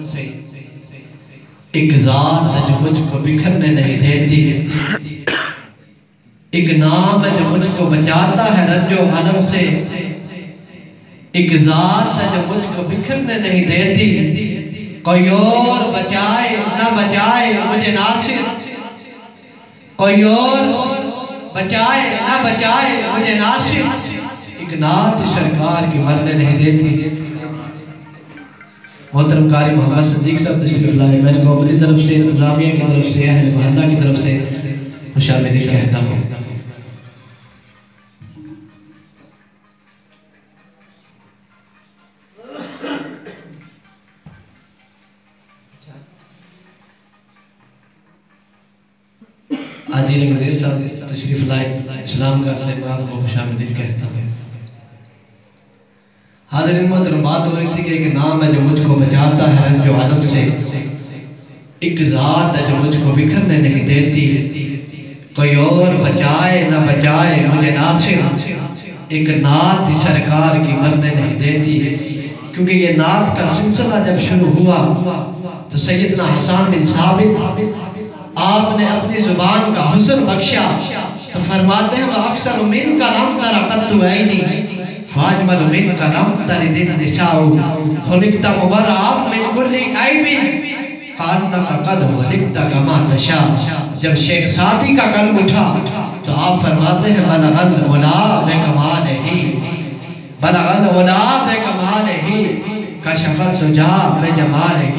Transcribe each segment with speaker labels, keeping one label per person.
Speaker 1: سے ایک ذات ہے جو مجھ کو بکھرنے نہیں دیتی، ایک نام ہے جو مجھ کو بچاتا ہے رنج و غم سے، ایک ذات ہے جو مجھ کو بکھرنے نہیں دیتی، کوئی اور بچائے نہ بچائے مجھے ناصر، کوئی اور بچائے نہ بچائے مجھے ناصر، ایک نعت سرکار کی مرنے نہیں دیتی۔ محترم قاری محمد صدیق صاحب تشریف لائے، میں کو اپنی طرف سے، انتظامیہ کی طرف سے، اہل محلہ کی طرف سے خوشامدید کہتا ہوں۔ عاجل وزیر صاحب تشریف لائے، اسلام کا سے بعض کو خوشامدید کہتا ہوں۔ حاضرین محترم، بات ہو رہی تھی کہ ایک نام ہے جو مجھ کو بچاتا ہے رنج و غم سے، ایک ذات ہے جو مجھ کو بکھرنے نہیں دیتی، کوئی اور بچائے نہ بچائے مجھے ناصر، ایک نعت سرکار کی مرنے نہیں دیتی۔ کیونکہ یہ نعت کا سلسلہ جب شروع ہوا تو سیدنا حسان بن ثابت آپ نے اپنی زبان کا حسن بخشا تو فرماتے ہیں وَأَكْثَرُ مِنْكَ لَمْ تَرَ قَطُّ عَيْنِي فَأَجْمَلُ مِنْكَ لَمْ تَلِدِ النِّسَاءُ خُلِقْتَ مُبَرَّأً مِنْ كُلِّ عَيْبٍ كَأَنَّكَ قَدْ خُلِقْتَ كَمَا تَشَاءُ۔ جب شیخ سعدی کا قلب اٹھا تو آپ فرماتے ہیں بَلَغَ الْعُلَا بِكَمَالِهِ بَلَغَ الْعُلَا بِكَمَالِهِ كَشَفَ الدُّجَى بِجَمَالِهِ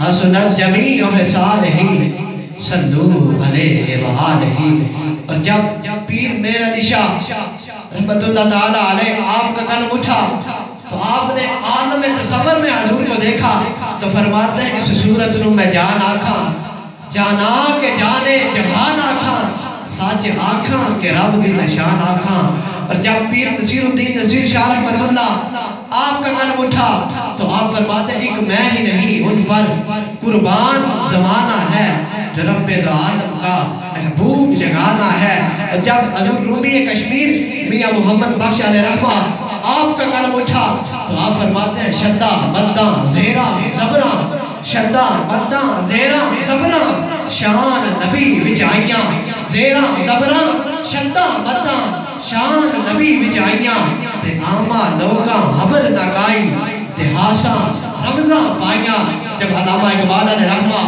Speaker 1: حَسُنَتْ جَمِيعُ خِصَالِهِ صلو علیہ وآلہ۔ اور جب پیر میرا نشاہ رحمت اللہ تعالیٰ علیہ آپ کا قلب اٹھا تو آپ نے عالم تصور میں حضور کو دیکھا تو فرماتے ہیں اس صورت نو میں جان آکھاں جانا کے جانے جہان آکھاں سچ آکھاں کہ رب دی نشان آکھاں۔ اور جب پیر نصیر الدین نصیر شاہ رحمت اللہ آپ کا قلب اٹھا تو آپ فرماتے ہیں ایک میں ہی نہیں ان پر قربان زمانہ ہے جو رب دو عالم کا محبوب جگانا ہے۔ اور جب حضور رومی کشمیر میاں محمد بخش علیہ رحمہ آپ کا قلب اٹھا تو آپ فرماتے ہیں شدہ مدہ زیرہ زبرہ شدہ مدہ زیرہ زبرہ شان نبی وچائیاں زیرہ زبرہ شدہ مدہ شان نبی وچائیاں تے آمہ لوگاں حبر نکائی تے ہاسا رمضہ پائیاں۔ جب علامہ اقبال علیہ رحمہ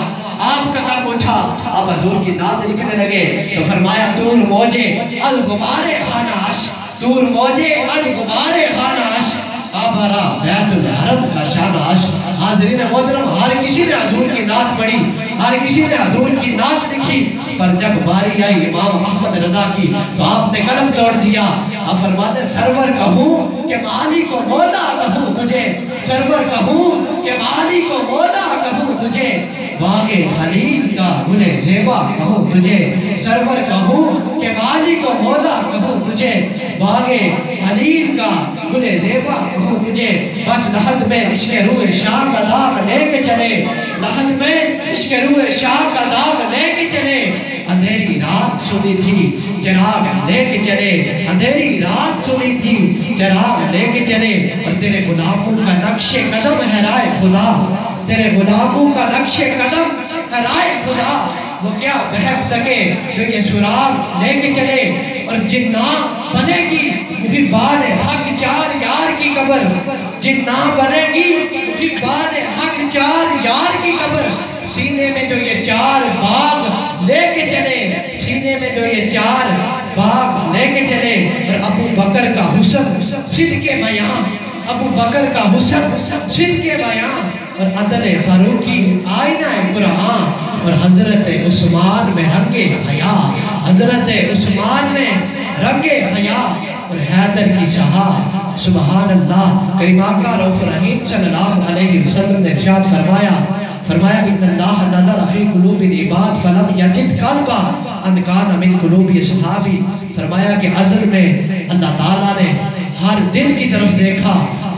Speaker 1: آپ کا قلب اٹھا آپ حضور کی نعت لکھنے لگے تو فرمایا دور موجے الغبار خاناش دور موجے الغبار خاناش آبارا بیت الحرم کا شاناش۔ حاضرین محترم، ہر کسی نے حضور کی نعت پڑھی، ہر کسی نے حضور کی نعت لکھی، پر جب باری آئی امام احمد رضا کی تو آپ نے قلم توڑ دیا۔ آپ فرماتے سرور کہوں کہ مالی کو مولا کہوں تجھے سرور کہوں کہ مالی کو مولا کہوں تجھے باغ خلیل کا گل زیبا کہوں تجھے سرور کہوں کہ مالی کو مولا کہوں تجھے باغ خلیل کا گل زیبا کہوں تجھے۔ بس لحظ میں عشق روح شاہ کا داغ لے کے چلے لحظ میں عشق روح شاہ کا داغ لے کے چلے اندھیری رات سنی تھی چراغ لے کے چلے اندھیری رات سنی تھی چراغ لے کے چلے۔ اور تیرے غلاموں کا نقش قدم ہے رائے خدا تیرے غلاموں کا نقش قدم ہے رائے خدا وہ کیا بہک سکے جو یہ سراغ لے کے چلے۔ اور جنہ بنے گی محبان حق چار یار کی قبر جنہ بنے گی محبان حق چار یار کی قبر سینے میں جو یہ چار باغ لے کے چلے سینے میں جو یہ چار باغ لے کے چلے۔ اور ابو بکر کا حسن صدق بیان ابو بکر کا حسن صدق بیان اور عدل فاروقی آئینہ قرآن اور حضرت عثمان میں رنگ حیا حضرت عثمان میں رنگ حیا اور حیدر کی شہا سبحان اللہ۔ کریم آقا رؤوف رحیم صلی اللہ علیہ وسلم نے ارشاد فرمایا ان اللہ نظر فی قلوب العباد فلم یجد قلبا ان کان من قلوب اصحابی۔ فرمایا کہ ازل میں اللہ تعالیٰ نے ہر دل کی طرف دیکھا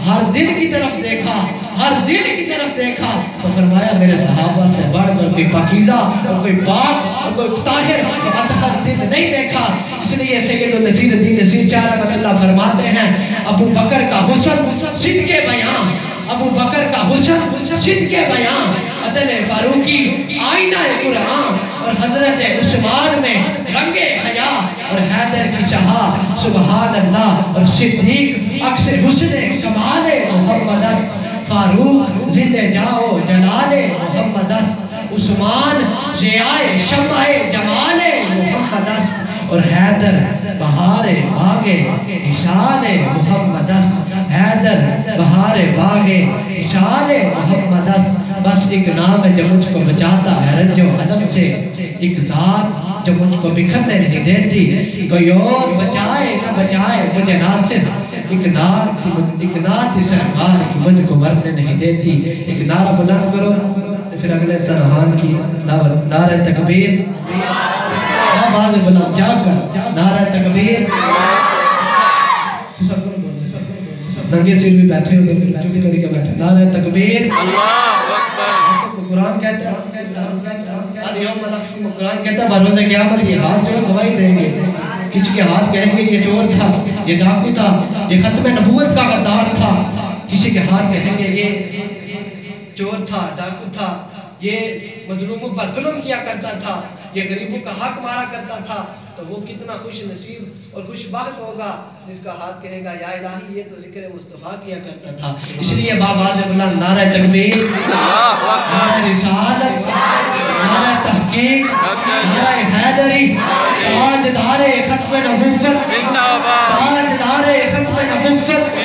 Speaker 1: ہر دل کی طرف دیکھا ہر دل کی طرف دیکھا تو فرمایا میرے صحابہ سے بڑھ کر کوئی پاکیزہ اور کوئی پاک اور کوئی طاہر اور اطہر دل نہیں دیکھا۔ اس لیے سید نصیر الدین نصیر شاہ رحمۃ اللہ فرماتے ہیں ابو بکر کا حسن صدق بیان ابو بکر کا حسن صدق بیان، عدل فاروقی آئینہ قرآن، اور حضرت عثمان میں رنگ حیا، اور حیدر کی شہا سبحان اللہ، اور صدیق عکس حسن کمال محمد است، فاروق ذل جاؤ جلال محمد است، عثمان ضیاء شمع جمال محمد است، اور حیدر بہار باغ اشال محمد است، حیدر بہار باغ اشال محمد است۔ بس ایک نام ہے جو مجھ کو بچاتا ہے رنج و عدم سے، ایک ذات جو مجھ کو بکھرنے نہیں دیتی، کوئی اور بچائے نہ بچائے مجھے ناصر، ایک نعت سرکار کی مجھ کو مرنے نہیں دیتی۔ ایک نعرہ بلند کرو تو پھر اگلے سرحان کی دعوت، نعرہ تکبیر، آواز بلند جا کر نعرہ تکبیر، ننگے سر بھی بیٹھے ہو تو بھی کری کے بیٹھے، نعرہ تکبیر، قرآن کہتا ہے قرآن کہتا ہے بروز قیامت یہ ہاتھ جو گواہی دیں گے، کسی کے ہاتھ کہیں گے یہ چور تھا، یہ ڈاکو تھا، یہ ختم نبوت کا غدار تھا، کسی کے ہاتھ کہیں گے یہ چور تھا، ڈاکو تھا، یہ مظلوموں پر ظلم کیا کرتا تھا، یہ غریبوں کا حق مارا کرتا تھا، تو وہ کتنا خوش نصیب اور خوش بخت ہوگا جس کا ہاتھ کہے گا یا الہی یہ تو ذکر مصطفیٰ کیا کرتا تھا۔ اس لیے بآواز بلند نعرہ تکبیر، نعرہ رسالت، نعرہ تحقیق، نعرہ حیدری، تاجدار ختم نبوت، تاجدار ختم نبوت،